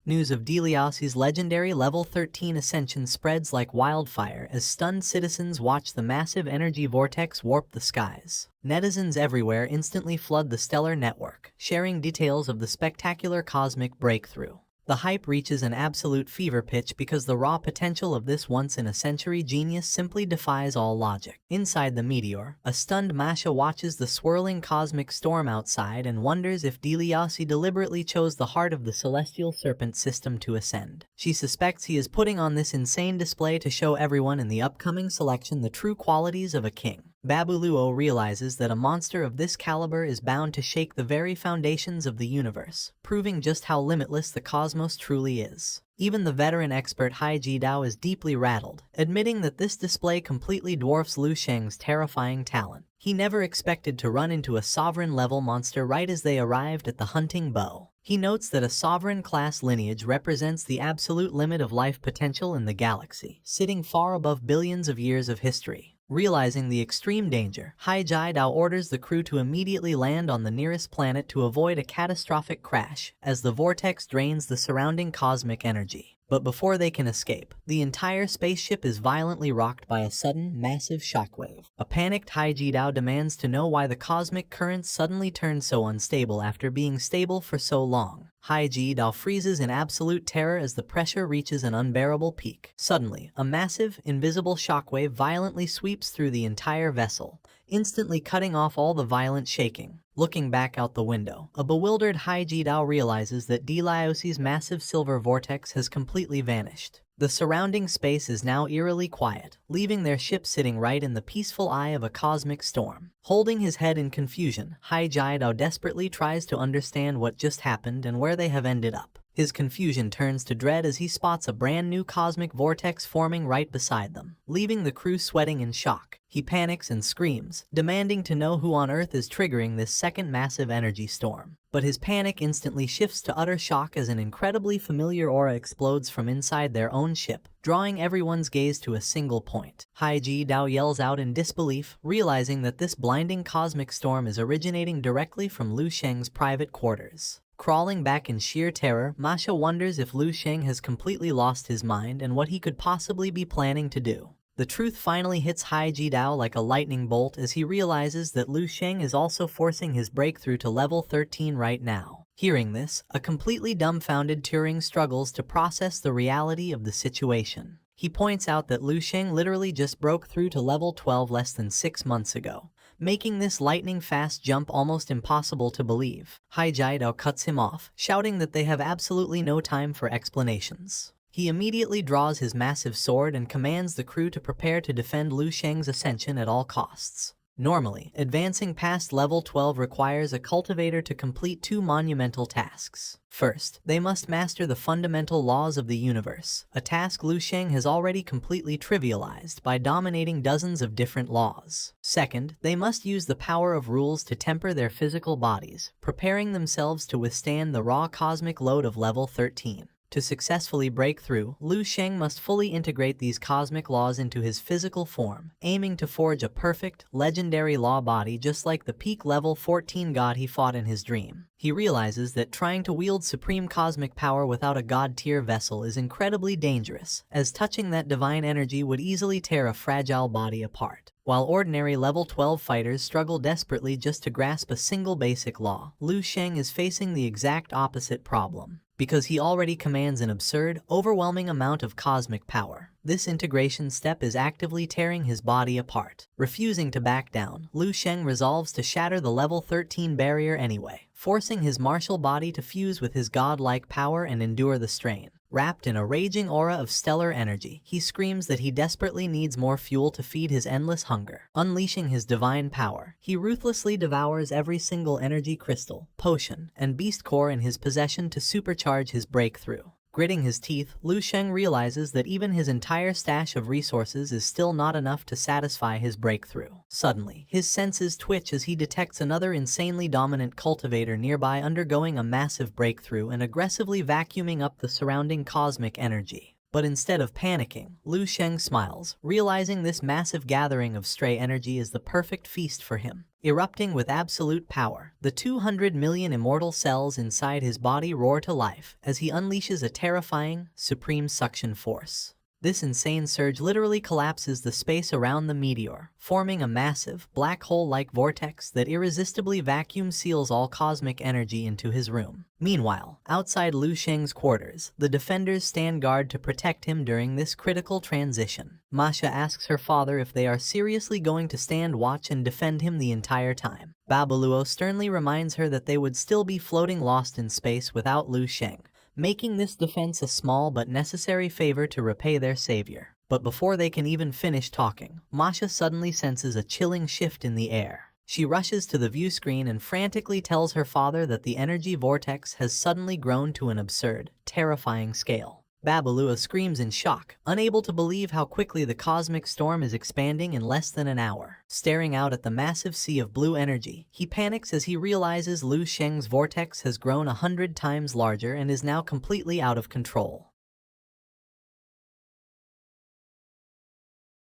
News of Deliasi's legendary level 13 ascension spreads like wildfire as stunned citizens watch the massive energy vortex warp the skies. Netizens everywhere instantly flood the stellar network, sharing details of the spectacular cosmic breakthrough. The hype reaches an absolute fever pitch because the raw potential of this once-in-a-century genius simply defies all logic. Inside the meteor, a stunned Masha watches the swirling cosmic storm outside and wonders if Deliasi deliberately chose the heart of the celestial serpent system to ascend. She suspects he is putting on this insane display to show everyone in the upcoming selection the true qualities of a king. Babuluo realizes that a monster of this caliber is bound to shake the very foundations of the universe, proving just how limitless the cosmos truly is. Even the veteran expert Hai Jidao is deeply rattled, admitting that this display completely dwarfs Lu Sheng's terrifying talent. He never expected to run into a sovereign-level monster right as they arrived at the hunting bow. He notes that a sovereign-class lineage represents the absolute limit of life potential in the galaxy, sitting far above billions of years of history. Realizing the extreme danger, Hai Jidao orders the crew to immediately land on the nearest planet to avoid a catastrophic crash, as the vortex drains the surrounding cosmic energy. But before they can escape, the entire spaceship is violently rocked by a sudden, massive shockwave. A panicked Hai Jidao demands to know why the cosmic currents suddenly turned so unstable after being stable for so long. Hai Jidao freezes in absolute terror as the pressure reaches an unbearable peak. Suddenly, a massive, invisible shockwave violently sweeps through the entire vessel, instantly cutting off all the violent shaking. Looking back out the window, a bewildered Hai Jidao realizes that Deliasi's massive silver vortex has completely vanished. The surrounding space is now eerily quiet, leaving their ship sitting right in the peaceful eye of a cosmic storm. Holding his head in confusion, Hai Jidao desperately tries to understand what just happened and where they have ended up. His confusion turns to dread as he spots a brand new cosmic vortex forming right beside them, leaving the crew sweating in shock. He panics and screams, demanding to know who on earth is triggering this second massive energy storm. But his panic instantly shifts to utter shock as an incredibly familiar aura explodes from inside their own ship, drawing everyone's gaze to a single point. Hai Jidao yells out in disbelief, realizing that this blinding cosmic storm is originating directly from Lu Sheng's private quarters. Crawling back in sheer terror, Masha wonders if Lu Sheng has completely lost his mind and what he could possibly be planning to do. The truth finally hits Hai Jidao like a lightning bolt as he realizes that Lu Sheng is also forcing his breakthrough to level 13 right now. Hearing this, a completely dumbfounded Turing struggles to process the reality of the situation. He points out that Lu Sheng literally just broke through to level 12 less than 6 months ago, making this lightning-fast jump almost impossible to believe. Hai Jidao cuts him off, shouting that they have absolutely no time for explanations. He immediately draws his massive sword and commands the crew to prepare to defend Lu Sheng's ascension at all costs. Normally, advancing past level 12 requires a cultivator to complete 2 monumental tasks. First, they must master the fundamental laws of the universe, a task Lu Sheng has already completely trivialized by dominating dozens of different laws. Second, they must use the power of rules to temper their physical bodies, preparing themselves to withstand the raw cosmic load of level 13. To successfully break through, Lu Sheng must fully integrate these cosmic laws into his physical form, aiming to forge a perfect, legendary law body just like the peak level 14 god he fought in his dream. He realizes that trying to wield supreme cosmic power without a god-tier vessel is incredibly dangerous, as touching that divine energy would easily tear a fragile body apart. While ordinary level 12 fighters struggle desperately just to grasp a single basic law, Lu Sheng is facing the exact opposite problem. Because he already commands an absurd, overwhelming amount of cosmic power, this integration step is actively tearing his body apart. Refusing to back down, Lu Sheng resolves to shatter the level 13 barrier anyway, forcing his martial body to fuse with his godlike power and endure the strain. Wrapped in a raging aura of stellar energy, he screams that he desperately needs more fuel to feed his endless hunger. Unleashing his divine power, he ruthlessly devours every single energy crystal, potion, and beast core in his possession to supercharge his breakthrough. Gritting his teeth, Lu Sheng realizes that even his entire stash of resources is still not enough to satisfy his breakthrough. Suddenly, his senses twitch as he detects another insanely dominant cultivator nearby undergoing a massive breakthrough and aggressively vacuuming up the surrounding cosmic energy. But instead of panicking, Lu Sheng smiles, realizing this massive gathering of stray energy is the perfect feast for him. Erupting with absolute power, the 200 million immortal cells inside his body roar to life as he unleashes a terrifying, supreme suction force. This insane surge literally collapses the space around the meteor, forming a massive, black hole-like vortex that irresistibly vacuum seals all cosmic energy into his room. Meanwhile, outside Lu Sheng's quarters, the defenders stand guard to protect him during this critical transition. Masha asks her father if they are seriously going to stand watch and defend him the entire time. Babaluo sternly reminds her that they would still be floating lost in space without Lu Sheng, making this defense a small but necessary favor to repay their savior. But before they can even finish talking, Masha suddenly senses a chilling shift in the air. She rushes to the view screen and frantically tells her father that the energy vortex has suddenly grown to an absurd, terrifying scale. Babalua screams in shock, unable to believe how quickly the cosmic storm is expanding in less than an hour. Staring out at the massive sea of blue energy, he panics as he realizes Lu Sheng's vortex has grown 100 times larger and is now completely out of control.